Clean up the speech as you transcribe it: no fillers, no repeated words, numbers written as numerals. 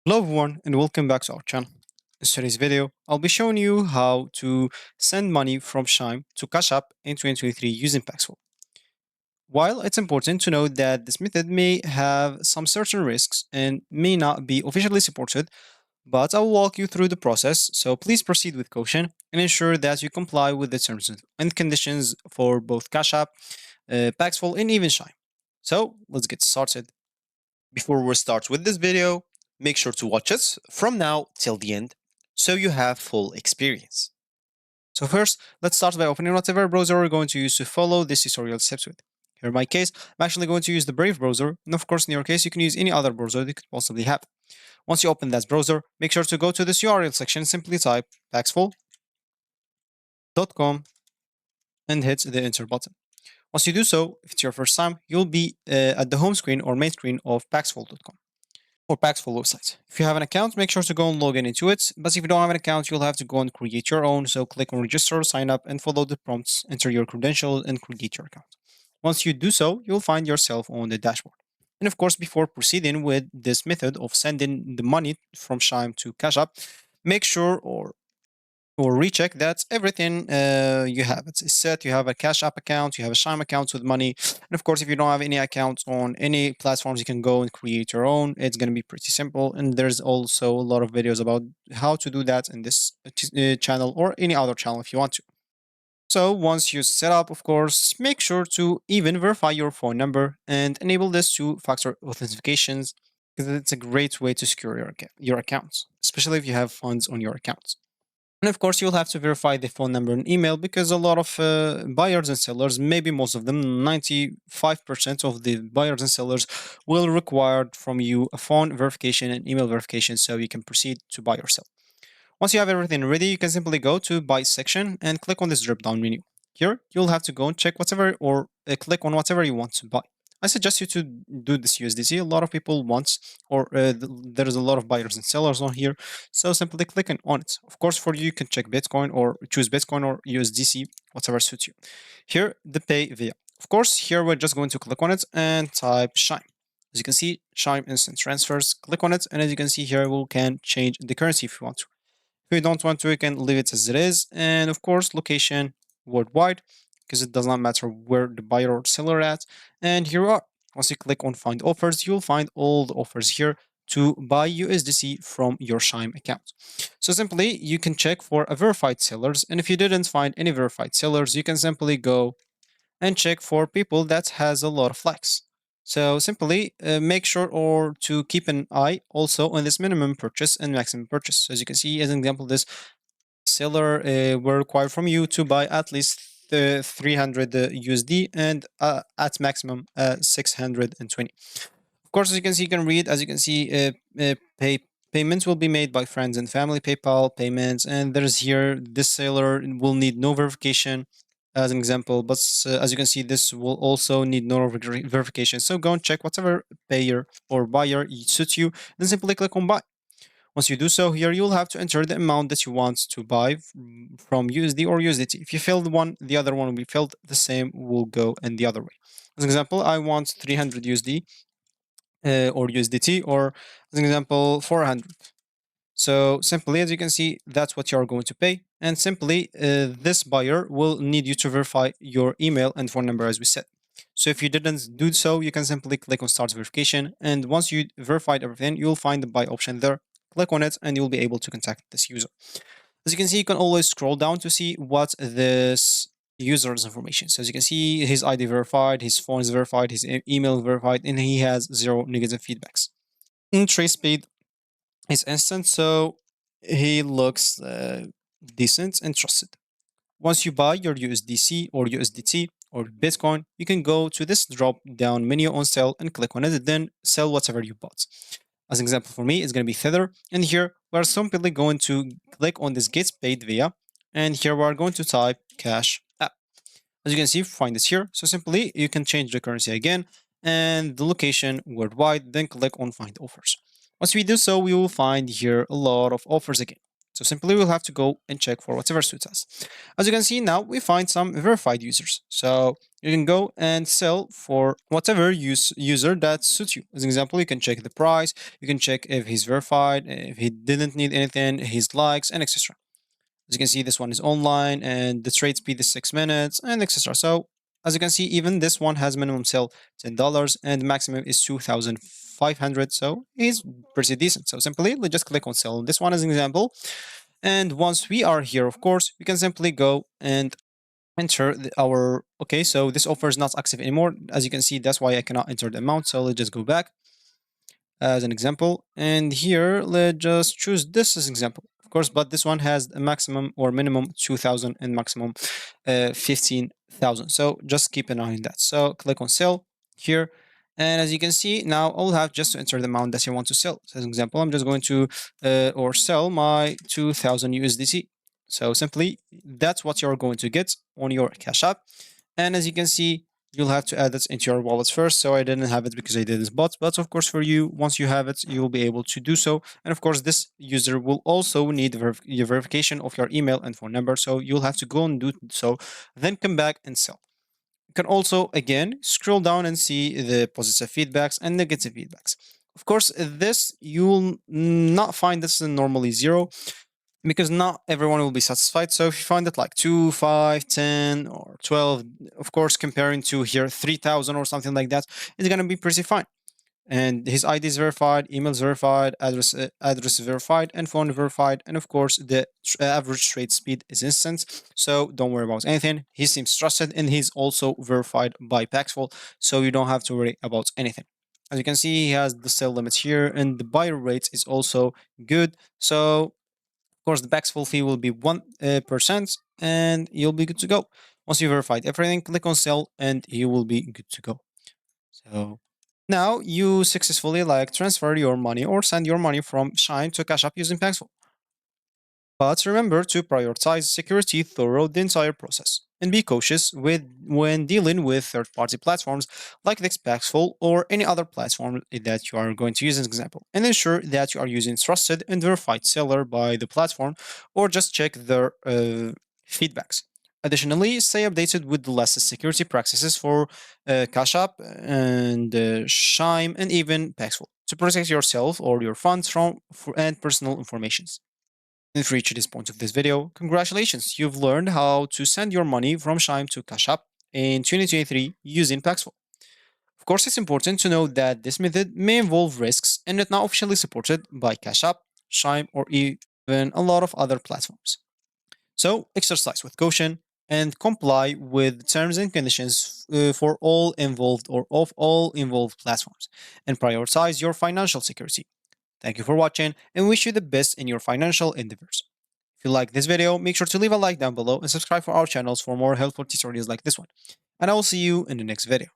Hello everyone and welcome back to our channel. In today's video, I'll be showing you how to send money from Chime to Cashapp in 2023 using Paxful. While it's important to note that this method may have some certain risks and may not be officially supported, but I'll walk you through the process, so please proceed with caution and ensure that you comply with the terms and conditions for both Cashapp, Paxful, and even Chime. So let's get started. Before we start with this video, make sure to watch it from now till the end so you have full experience. So first, let's start by opening whatever browser we're going to use to follow this tutorial steps with. Here in my case, I'm actually going to use the Brave browser, and of course in your case you can use any other browser you could possibly have. Once you open that browser, make sure to go to this URL section, simply type paxful.com and hit the enter button. Once you do so, if it's your first time, you'll be at the home screen or main screen of paxful.com. or Paxful website. If you have an account, make sure to go and log in into it. But if you don't have an account, you'll have to go and create your own. So click on register, sign up, and follow the prompts, enter your credentials, and create your account. Once you do so, you'll find yourself on the dashboard. And of course, before proceeding with this method of sending the money from Chime to Cashapp, make sure or recheck that everything you have. It's set. You have a Cash App account, you have a Chime account with money. And of course, if you don't have any accounts on any platforms, you can go and create your own. It's going to be pretty simple. And there's also a lot of videos about how to do that in this channel or any other channel if you want to. So once you set up, of course, make sure to even verify your phone number and enable this two-factor authentications because it's a great way to secure your accounts, especially if you have funds on your accounts. And of course, you'll have to verify the phone number and email because a lot of buyers and sellers, maybe most of them, 95% of the buyers and sellers will require from you a phone verification and email verification so you can proceed to buy or sell. Once you have everything ready, you can simply go to buy section and click on this drop down menu. Here, you'll have to go and check whatever or click on whatever you want to buy. I suggest you to do this USDC. A lot of people want, or there is a lot of buyers and sellers on here. So simply clicking on it. Of course, for you, you can check Bitcoin or choose Bitcoin or USDC, whatever suits you. Here, the pay via. Of course, here we're just going to click on it and type Chime. As you can see, Chime instant transfers. Click on it, and as you can see here, we can change the currency if you want to. If you don't want to, you can leave it as it is. And of course, location worldwide, because it does not matter where the buyer or seller at. And here we are. Once you click on find offers, you'll find all the offers here to buy USDC from your Chime account. So simply, you can check for a verified sellers. And if you didn't find any verified sellers, you can simply go and check for people that has a lot of flags. So simply make sure or to keep an eye also on this minimum purchase and maximum purchase. So as you can see, as an example, this seller will require from you to buy at least 300 USD and at maximum 620. Of course, as you can see, you can read, as you can see, payments will be made by friends and family, PayPal payments, and there's here, this seller will need no verification as an example, but as you can see, this will also need no verification. So go and check whatever payer or buyer suits you, then simply click on buy. Once you do so, here you'll have to enter the amount that you want to buy from USD or USDT. If you filled one, the other one will be filled. The same will go in the other way. As an example, I want 300 USD or USDT, or as an example, 400. So simply, as you can see, that's what you're going to pay. And simply, this buyer will need you to verify your email and phone number as we said. So if you didn't do so, you can simply click on start verification. And once you verified everything, you'll find the buy option there. Click on it and you'll be able to contact this user. As you can see, you can always scroll down to see what this user's information. So as you can see, his ID verified, his phone is verified, his email verified, and he has 0 negative feedbacks. And trace speed is instant, so he looks decent and trusted. Once you buy your USDC or USDT or Bitcoin, you can go to this drop down menu on sell and click on it, and then sell whatever you bought. As an example for me, it's going to be Tether. And here we're simply going to click on this gets paid via. And here we're going to type cash app. As you can see, find this here. So simply you can change the currency again and the location worldwide, then click on find offers. Once we do so, we will find here a lot of offers again. So simply we'll have to go and check for whatever suits us. As you can see now, we find some verified users. So you can go and sell for whatever user that suits you. As an example, you can check the price, you can check if he's verified, if he didn't need anything, his likes, and etc. As you can see, this one is online and the trade speed is 6 minutes and etc. So as you can see, even this one has minimum sell $10 and maximum is 2,500. So it's pretty decent. So simply, let's just click on sell. This one as an example. And once we are here, of course, we can simply go and enter our, okay, so this offer is not active anymore. As you can see, that's why I cannot enter the amount. So let's just go back as an example. And here, let's just choose this as an example, of course, but this one has a maximum or minimum 2,000 and maximum 15,000. So just keep an eye on that. So click on sell here. And as you can see, now I'll have just to enter the amount that you want to sell. So as an example, I'm just going to or sell my 2,000 USDC. So simply, that's what you're going to get on your Cash App. And as you can see, you'll have to add it into your wallets first. So I didn't have it because I didn't bot. But of course, for you, once you have it, you will be able to do so. And of course, this user will also need your verification of your email and phone number. So you'll have to go and do so, then come back and sell. You can also, again, scroll down and see the positive feedbacks and negative feedbacks. Of course, this you'll not find this in normally 0 because not everyone will be satisfied. So if you find it like 2, 5, 10, or 12, of course, comparing to here 3,000 or something like that, it's going to be pretty fine. And his ID is verified, email is verified, address is verified, and phone verified. And of course, the average trade speed is instant. So don't worry about anything. He seems trusted and he's also verified by Paxful. So you don't have to worry about anything. As you can see, he has the sell limits here and the buyer rate is also good. So of course, the Paxful fee will be 1%, and you'll be good to go. Once you verified everything, click on sell, and you will be good to go. So now you successfully transfer your money or send your money from Chime to Cash App using Paxful. But remember to prioritize security throughout the entire process and be cautious when dealing with third-party platforms like Paxful or any other platform that you are going to use as an example. And ensure that you are using trusted and verified seller by the platform or just check their feedbacks. Additionally, stay updated with the latest security practices for Cash App and Chime and even Paxful to protect yourself or your funds from and personal informations. If you reached this point of this video, congratulations, you've learned how to send your money from Chime to Cashapp in 2023 using Paxful. Of course, it's important to note that this method may involve risks and is not officially supported by Cashapp, Chime, or even a lot of other platforms. So exercise with caution and comply with terms and conditions for all involved or of all involved platforms and prioritize your financial security. Thank you for watching and wish you the best in your financial endeavors. If you like this video, make sure to leave a like down below and subscribe for our channels for more helpful tutorials like this one. And I will see you in the next video.